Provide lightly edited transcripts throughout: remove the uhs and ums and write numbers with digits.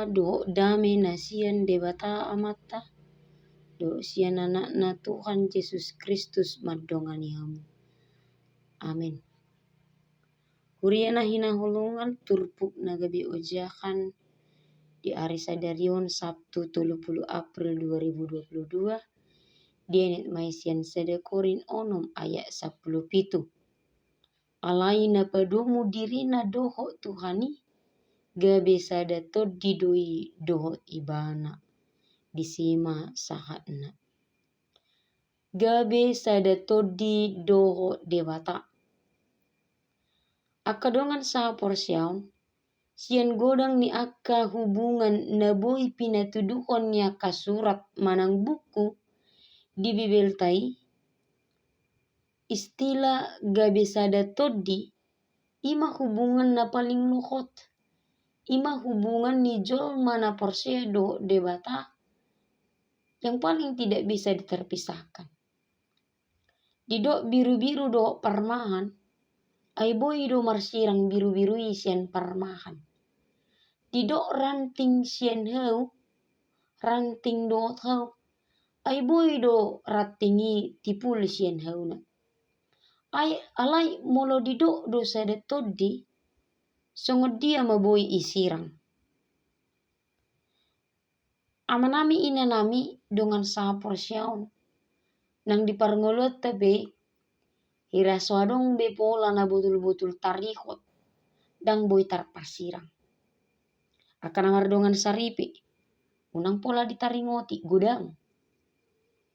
do dame na sian debata amata do sian anak na Tuhan Yesus Kristus madongani hamu. Amin. Kuriana hina holongan turpuk nagabi ojakan di hari sadarion Sabtu 30 April 2022 dienet maisian sedekorin onom ayat 17. Alai na padomu dirina doho Tuhani gabe sada toddi doi doho ibana disima sahatna. Gabe sada toddi doho debata. Akadongan sa porsiaun sian godang ni akka hubungan na boy pinatuduhon niya kasurat manang buku di Bibel tai istilah gabe sada toddi ima hubungan na paling luhot. Ima hubungan ni jol mana porsedo debata yang paling tidak bisa diterpisahkan. Di dok biru-biru dok parmahan, ai boy do marsirang biru-biru isian parmahan. Di dok ranting sian hau, ranting dot hau, ai boy do ratingi tipul sian hau na. Ai alai molo di dok do sada toddi, songod dia maboy isirang. Amanami inanami dengan sapor siaun. Nang diparngolot tabe, hiraswadong be pola na betul-betul tarihot. Dang boy tarpasirang. Akan amar dongan saripi. Unang pola ditaringoti gudang.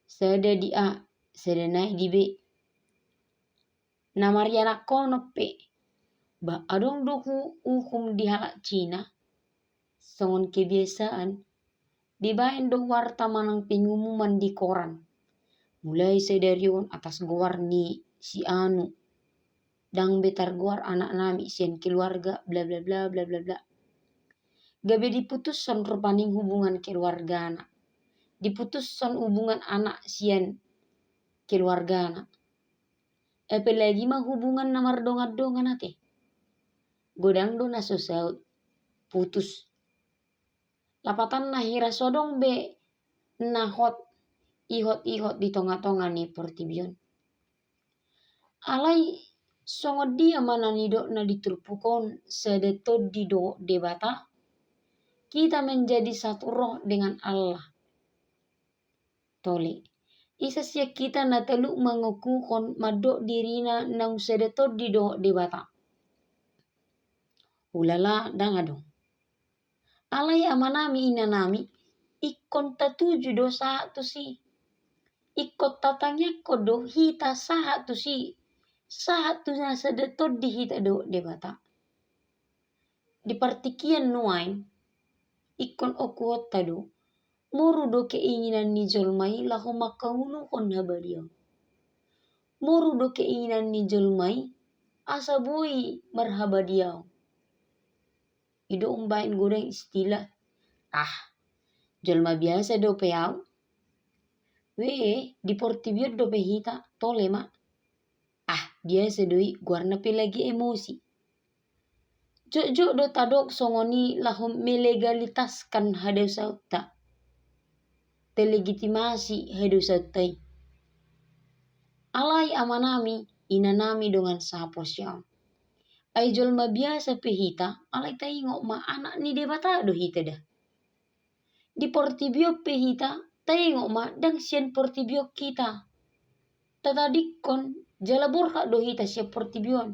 Sada di A, sada nai di B. Namariana konop pe. Ba adong dohu hukum di halak Cina. Songon kebiasaan. Dibain do warta manang pengumuman di koran. Mulai sedarion atas goar ni si anu. Dang betar goar anak nami sian keluarga bla bla bla bla bla bla. Gabe diputus son rupaning hubungan keluarga anak. Diputus son hubungan anak sian keluarga anak. Apalagi mah hubungan namar dongat-dongan ate. Godang do na sosaut. Putus. Lapatan na hira sodong be nahot ihot-ihot di tonga-tonga ni portibion. Alai songod dia mana ni dok na diturpukon sedetod di do debata. Kita menjadi satu roh dengan Allah. Tole. Isa sia kita na teluk mengukuhon madok dirina nang sedetod di do debata. Ulala dangadong. Alai amanami inanami ikon tatuju do satu si. Ikot tatangnya kodo hita satu si. Satu na sedetod di hita do debata. Di partikian nuain ikon okuot tado. Moru do keinginan ni jolmai lahu makauluhon habadiau. Moru do keinginan ni jolmai asa bui marhabadiau. Ido umbain goreng istilah. Jolma biasa do peau. Di portibiot do pehita tole mak. Biasa doi guarna pe lagi emosi. Jok-jok do tadok songoni lahum melegalitaskan hadau sauta. Telegitimasi hadau sautai. Alai amanami inanami dengan saposiam. Ai jolma biasa pehita, alai taingok ma anak ni debata do hita dah. Di portibio pehita, taingok ma dang sian portibio kita. Tatadikon jala borha do hita siap portibion.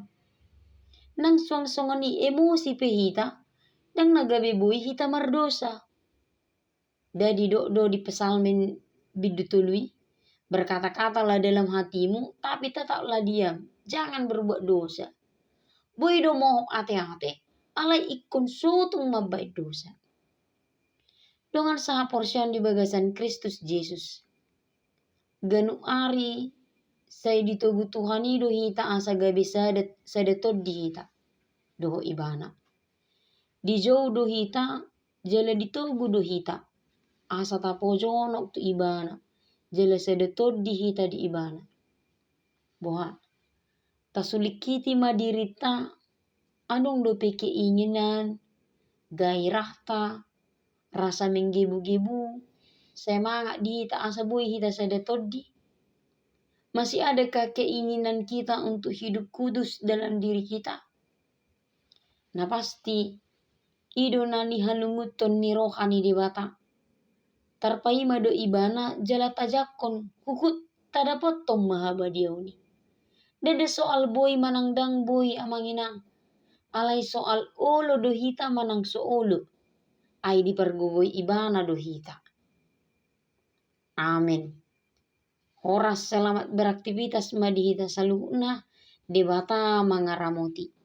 Nang song-songani emosi pehita, dang nagabe bui hita mardosa. Dadi do di pesalmen bidutului, berkata-katalah dalam hatimu, tapi tetaplah diam, jangan berbuat dosa. Boy do mohok ate-ate, alai ikon sotung mabai dosa. Dengan saha porsian di bagasan Kristus Yesus. Ganu ari, saya ditogu Tuhani do hita asa gabe sadetod di hita. Doho ibana. Di jauh do hita, jala ditogu do hita. Asa tapojonok tu ibana. Jala sadetod di hita di ibana. Boha. Tasulikiti madirita, anong do pe keinginan, gairah ta, rasa menggebu-gebu, semangat di hita asa boy hita sada toddi. Masih adakah keinginan kita untuk hidup kudus dalam diri kita? Nah pasti, ido nani halunguton ni rohani debata. Tarpaima do ibana jala tajakon hukut tada potong mahaba diauni. Dede soal boy manangdang boy amanginang. Alai soal olo do hita manang so olo. Ai dipergoboy ibana do hita. Amin. Horas selamat beraktivitas madihita saluhna debata mangaramoti.